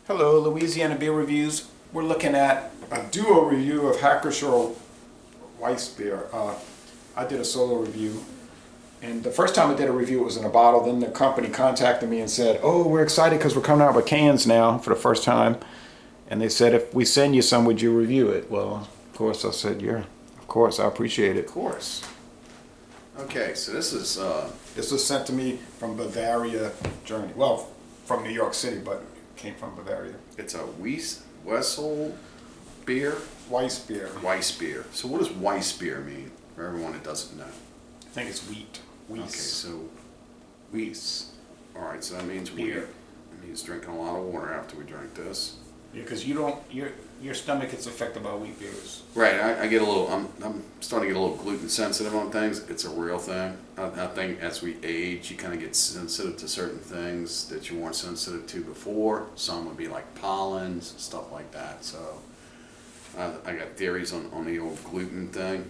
Hello, Louisiana Beer Reviews. We're looking at a duo review of Hacker-Pschorr Weissbier. I did a solo review, and the first time I did a review it was in a bottle. Then the company contacted me and said, oh, we're excited because we're coming out with cans now for the first time. And they said, if we send you some, would you review it? Well, of course I said, yeah, of course, I appreciate it. Of course. Okay, so this is This was sent to me from Bavaria, Germany. Well, from New York City, but it came from Bavaria. it's a Wessel beer? Weissbier. Weissbier. So what does Weissbier mean for everyone that doesn't know? I think it's wheat. Weiss. Okay, so Weiss. alright, so that means Beer. it means drinking a lot of water after we drink this. Yeah, because your stomach gets affected by wheat beers. Right, I get a little, I'm starting to get a little gluten sensitive on things. It's a real thing. I think as we age, you kind of get sensitive to certain things that you weren't sensitive to before. Some would be like pollens, stuff like that. So I got theories on the old gluten thing.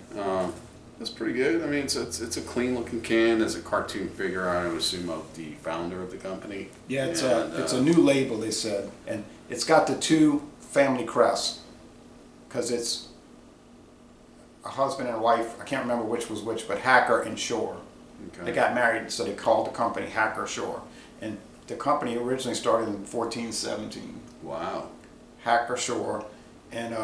It's pretty good. I mean, it's a clean looking can. There's a cartoon figure, I would assume, of the founder of the company. Yeah, it's a new label, they said, and it's got the two family crests because it's a husband and wife. I can't remember which was which, but Hacker and Pschorr. Okay. They got married, so they called the company Hacker-Pschorr, and the company originally started in 1417. Wow. Hacker-Pschorr, and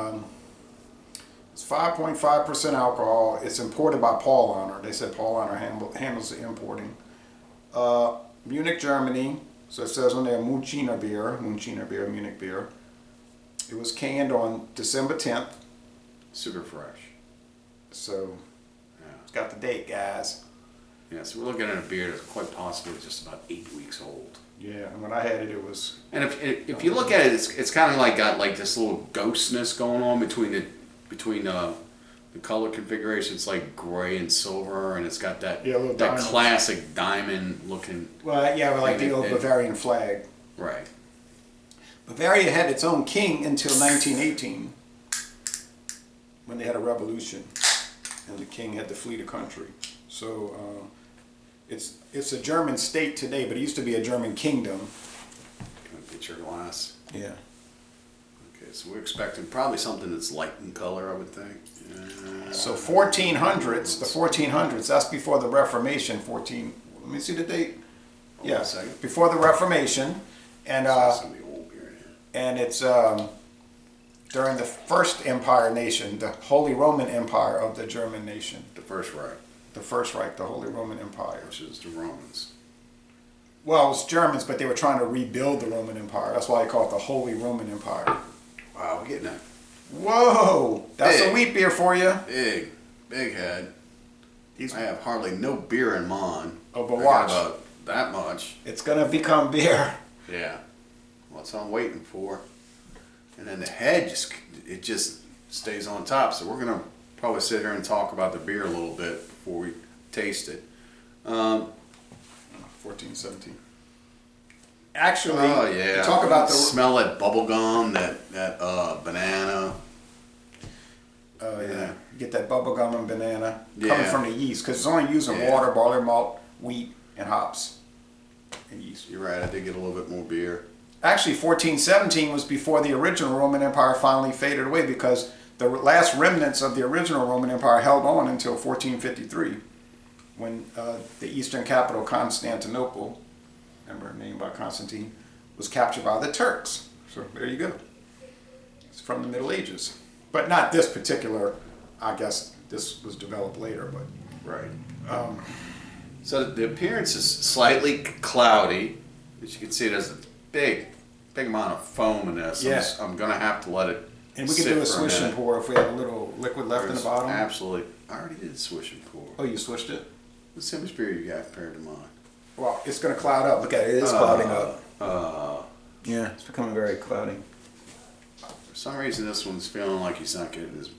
it's 5.5% alcohol. It's imported by Paul Honor. They said Paul Honor handles the importing. Munich, Germany. So it says on there Münchner beer, Munich beer. It was canned on December 10th. Super fresh. So Yeah. it's got the date, guys. Yeah, so we're looking at a beer that's quite possibly just about 8 weeks old. Yeah, and when I had it, it was. And if you look at it, it's kind of like got like this little ghostness going on between the color configuration. It's like gray and silver, and it's got that little that diamonds. classic diamond looking. Well, yeah, like the old And- Bavarian flag. Right. Bavaria had its own king until 1918, when they had a revolution, and the king had to flee the country. So it's a German state today, but it used to be a German kingdom. Can I get your glass? Yeah. Okay, so we're expecting probably something that's light in color, I would think. So 1400s, the 1400s, that's before the Reformation. Let me see the date. Hold on Yeah, a second. before the Reformation, and Some of the old beer in here. and it's during the First Empire nation, the Holy Roman Empire of the German nation. The First Reich, The First Reich, the Holy Roman Empire. which is the Romans. Well, it was Germans, but they were trying to rebuild the Roman Empire. That's why they call it the Holy Roman Empire. Wow, we're getting a Whoa! That's a Big. wheat beer for you. big head. These- I have hardly no beer in mine. Oh, but I got watch. about that much. It's gonna become beer. Yeah. Well, that's what I'm waiting for. And then the head just stays on top. So we're gonna probably sit here and talk about the beer a little bit before we taste it. 1417. Actually, Oh yeah. you talk about the. smell that bubble gum, that banana. Oh yeah. Yeah. You get that bubble gum and banana coming Yeah. from the yeast because it's only using Yeah. water, barley malt, wheat, and hops, and yeast. You're right. I did get a little bit more beer. Actually, 1417 was before the original Roman Empire finally faded away because the last remnants of the original Roman Empire held on until 1453 when the eastern capital, Constantinople, remember, named by Constantine, was captured by the Turks. So there you go. It's from the Middle Ages. But not this particular, I guess this was developed later, but Right. So the appearance is slightly cloudy. As you can see, there's a big amount of foam in this. Yeah. I'm gonna have to let it. and we can sit do a for swish and minute. pour if we have a little liquid left in the bottom. Absolutely. I already did swish and pour. Oh, you swished it? What's how much beer you got compared to mine? Well, it's going to cloud up. Look at it. It is clouding up. Uh, Yeah, it's becoming very cloudy. for some reason, this one's feeling like he's not getting his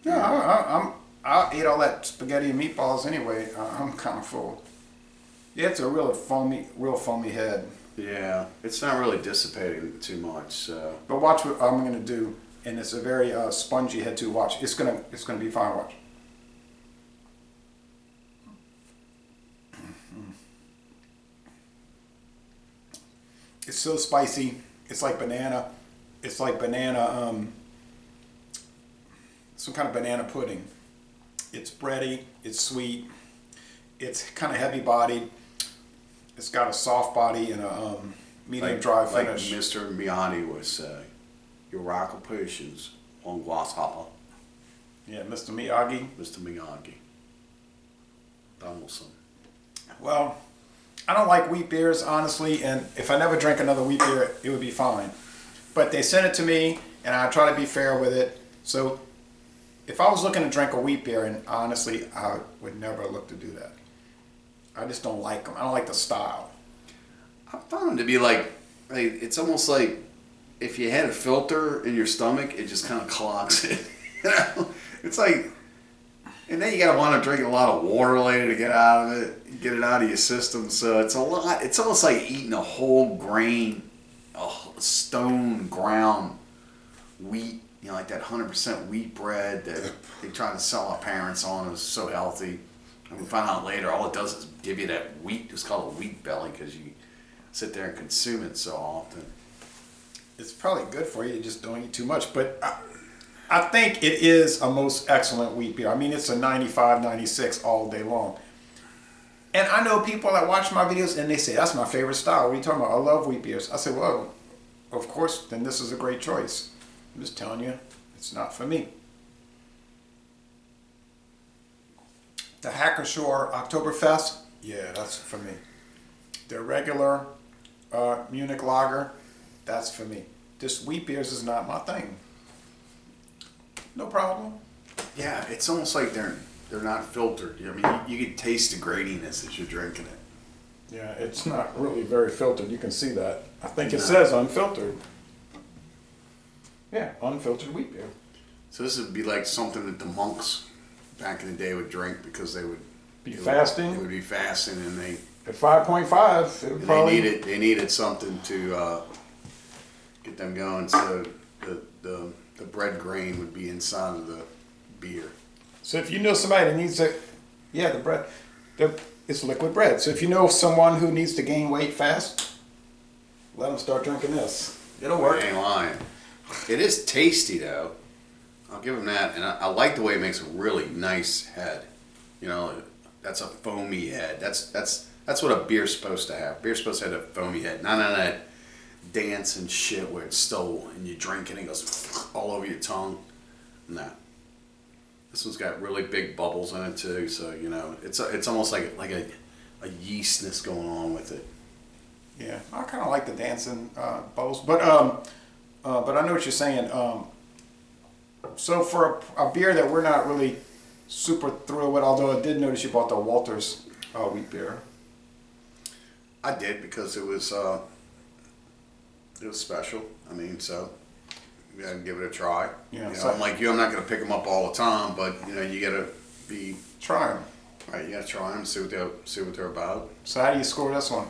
Yeah, I ate all that spaghetti and meatballs anyway. I'm kind of full. Yeah, it's a real foamy head. Yeah, it's not really dissipating too much. So But watch what I'm going to do, and it's a very spongy head too. Watch, it's gonna be fine. Watch. It's so spicy. It's like banana. It's like banana, some kind of banana pudding. It's bready, it's sweet, it's kind of heavy bodied. It's got a soft body and a medium dry finish. Like Mr. Miyagi would say, your rock of patience on grasshopper. Yeah, Mr. Miyagi. Mr. Miyagi. Donaldson. Well, I don't like wheat beers, honestly, and if I never drank another wheat beer, it would be fine. But they sent it to me, and I try to be fair with it. So if I was looking to drink a wheat beer, and honestly, I would never look to do that. I just don't like them. I don't like the style. I found them to be like, it's almost like if you had a filter in your stomach, it just kind of clogs it. You know? It's like, and then you gotta want to drink a lot of water later to get out of it, get it out of your system. So it's a lot. It's almost like eating a whole grain, a stone ground wheat. You know, like that 100% wheat bread that they try to sell our parents on is so healthy. And we find out later, all it does is give you that wheat. It's called a wheat belly because you sit there and consume it so often. It's probably good for you, you just don't eat too much. But I think it is a most excellent wheat beer. I mean, it's a 95, 96 all day long. And I know people that watch my videos and they say, that's my favorite style. What are you talking about? I love wheat beers. I say, well, of course, then this is a great choice. I'm just telling you, it's not for me. The Hacker-Pschorr Oktoberfest, yeah, that's for me. The regular Munich lager, that's for me. Just wheat beers is not my thing. No problem. Yeah, it's almost like they're not filtered. I mean, you can taste the gratiness as you're drinking it. Yeah, it's not really very filtered. You can see that. I think it says unfiltered. Yeah, unfiltered wheat beer. So this would be like something that the monks back in the day would drink because they would be fasting. They would be fasting, and they at 5.5. It would probably they needed something to get them going. So the bread grain would be inside of the beer. So if you know somebody that needs to, yeah, the bread, it's liquid bread. So if you know someone who needs to gain weight fast, let them start drinking this. It'll work. I ain't lying. It is tasty though. I'll give them that, and I like the way it makes a really nice head. You know, that's a foamy head. That's what a beer's supposed to have. Beer's supposed to have a foamy head, not that dance and shit where it's still and you drink it and it goes all over your tongue. Nah. This one's got really big bubbles in it too, so you know it's almost like a yeastness going on with it. Yeah, I kind of like the dancing bubbles, but I know what you're saying. So for a beer that we're not really super thrilled with, although I did notice you bought the Walters wheat beer. I did because it was special. I mean, so we had to give it a try. Yeah, you know, so I'm like you. I'm not going to pick them up all the time, but you know, you got to be try them. Right, you got to try them, see what they're about. So how do you score this one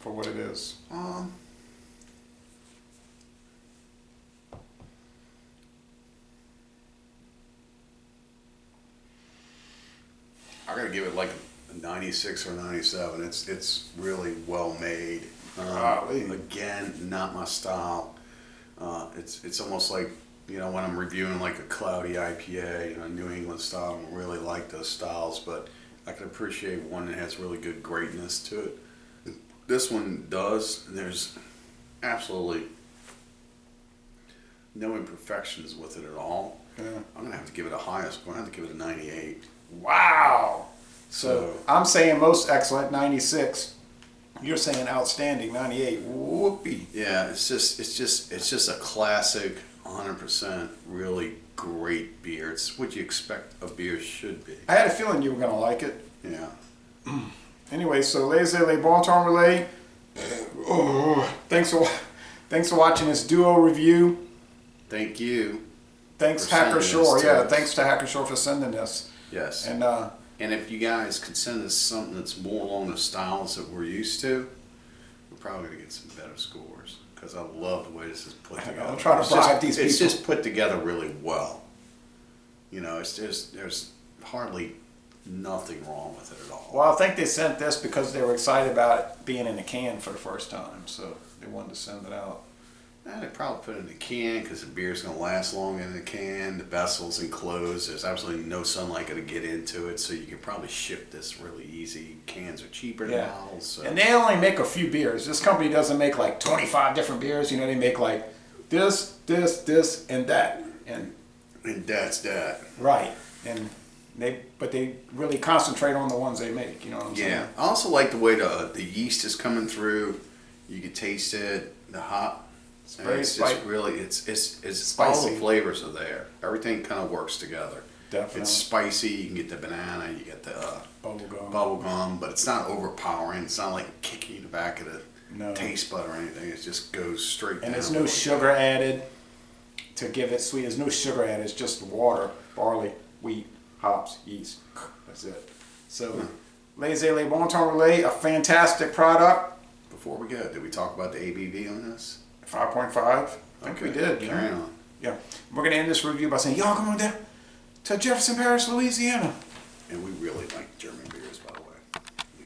for what it is? I gotta give it like a 96 or 97. It's really well made. Again, not my style. It's almost like, you know, when I'm reviewing like a cloudy IPA, you know, New England style, I don't really like those styles, but I can appreciate one that has really good greatness to it. This one does. There's absolutely no imperfections with it at all. Yeah. I'm gonna have to give it a higher score. I'm gonna have to give it a 98. Wow. So I'm saying most excellent, 96. You're saying outstanding, 98. Whoopee. Yeah, it's just a classic, 100% really great beer. It's what you expect a beer should be. I had a feeling you were gonna like it. Yeah. Anyway, so les bon temps relais. Thanks for watching this duo review. Thank you. Thanks for sending Hacker-Pschorr. this to Yeah, us. thanks to Hacker-Pschorr for sending this. Yes. And if you guys could send us something that's more along the styles that we're used to, we're probably gonna get some better scores. Because I love the way this is put together. I'm trying to bribe these It's people. just put together really well. You know, there's hardly nothing wrong with it at all. Well, I think they sent this because they were excited about it being in a can for the first time, so they wanted to send it out. They probably put it in a can because the beer's going to last longer in the can. The vessel's enclosed. There's absolutely no sunlight going to get into it, so you can probably ship this really easy. Cans are cheaper than bottles. So. And they only make a few beers. This company doesn't make like 25 different beers. You know, they make like this, and that. And that's that. Right. And but they really concentrate on the ones they make. You know what I'm saying? Yeah. I also like the way the yeast is coming through. You can taste it. The hop. It's very spicy. Just really, it's Spicy. all the flavors are there. Everything kind of works together. Definitely. It's spicy. You can get the banana. You get the bubble gum, but it's not overpowering. It's not like kicking you in the back of the taste bud or anything. It just goes straight down. And there's no sugar added to give it sweet. There's no sugar added. It's just water, barley, wheat, hops, yeast. That's it. So, Les Le Bon Temps Relais, a fantastic product. Before we go, did we talk about the ABV on this? 5.5. I think we did. Carry on. Yeah. We're going to end this review by saying, y'all come on down to Jefferson Parish, Louisiana.